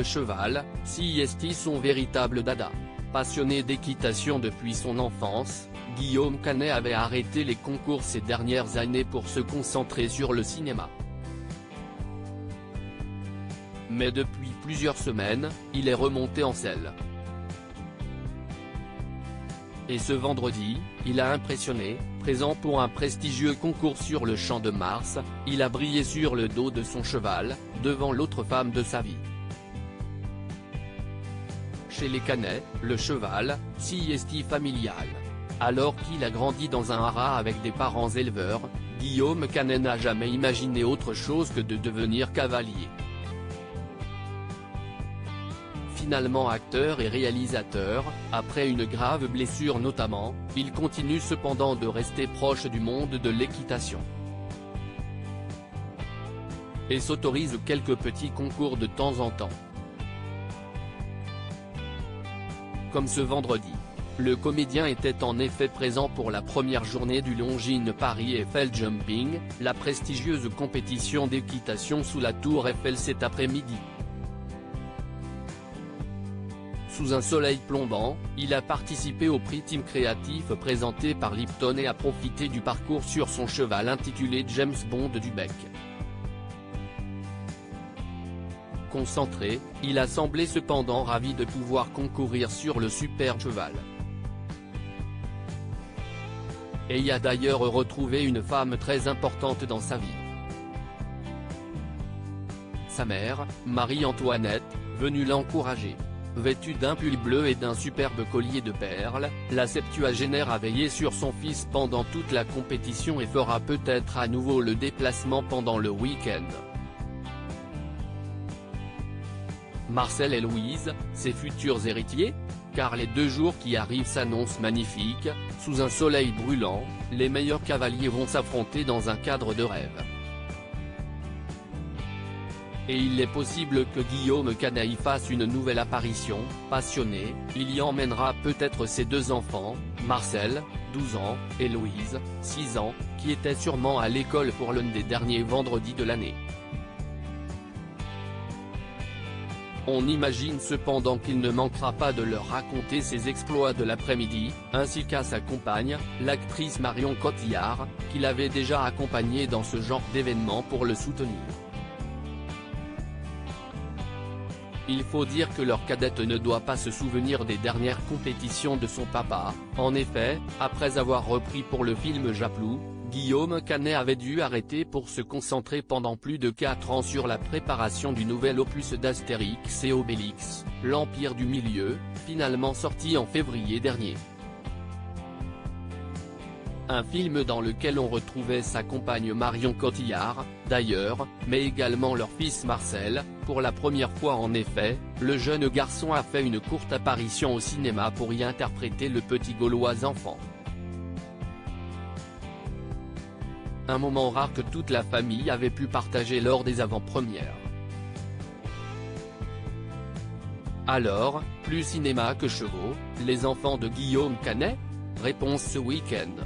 le cheval, c'est son véritable dada. Passionné d'équitation depuis son enfance, Guillaume Canet avait arrêté les concours ces dernières années pour se concentrer sur le cinéma. Mais depuis plusieurs semaines, il est remonté en selle. Et ce vendredi, il a impressionné, présent pour un prestigieux concours sur le Champ de Mars, il a brillé sur le dos de son cheval, devant l'autre femme de sa vie. Chez les Canet, le cheval, c'est familial. Alors qu'il a grandi dans un haras avec des parents éleveurs, Guillaume Canet n'a jamais imaginé autre chose que de devenir cavalier. Finalement acteur et réalisateur, après une grave blessure notamment, il continue cependant de rester proche du monde de l'équitation. Et s'autorise quelques petits concours de temps en temps. Comme ce vendredi. Le comédien était en effet présent pour la première journée du Longines Paris Eiffel Jumping, la prestigieuse compétition d'équitation sous la tour Eiffel cet après-midi. Sous un soleil plombant, il a participé au prix Team Créatif présenté par Lipton et a profité du parcours sur son cheval intitulé James Bond du Bec. Concentré, il a semblé cependant ravi de pouvoir concourir sur le super cheval. Et y a d'ailleurs retrouvé une femme très importante dans sa vie. Sa mère, Marie-Antoinette, venue l'encourager. Vêtue d'un pull bleu et d'un superbe collier de perles, la septuagénaire a veillé sur son fils pendant toute la compétition et fera peut-être à nouveau le déplacement pendant le week-end. Marcel et Louise, ses futurs héritiers ? Car les 2 jours qui arrivent s'annoncent magnifiques, sous un soleil brûlant, les meilleurs cavaliers vont s'affronter dans un cadre de rêve. Et il est possible que Guillaume Canet y fasse une nouvelle apparition. Passionné, il y emmènera peut-être ses 2 enfants, Marcel, 12 ans, et Louise, 6 ans, qui étaient sûrement à l'école pour l'un des derniers vendredis de l'année. On imagine cependant qu'il ne manquera pas de leur raconter ses exploits de l'après-midi, ainsi qu'à sa compagne, l'actrice Marion Cotillard, qu'il avait déjà accompagnée dans ce genre d'événement pour le soutenir. Il faut dire que leur cadette ne doit pas se souvenir des dernières compétitions de son papa. En effet, après avoir repris pour le film Japlou, Guillaume Canet avait dû arrêter pour se concentrer pendant plus de 4 ans sur la préparation du nouvel opus d'Astérix et Obélix, l'Empire du Milieu, finalement sorti en février dernier. Un film dans lequel on retrouvait sa compagne Marion Cotillard, d'ailleurs, mais également leur fils Marcel. Pour la première fois en effet, le jeune garçon a fait une courte apparition au cinéma pour y interpréter le petit Gaulois enfant. Un moment rare que toute la famille avait pu partager lors des avant-premières. Alors, plus cinéma que chevaux, les enfants de Guillaume Canet ? Réponse ce week-end.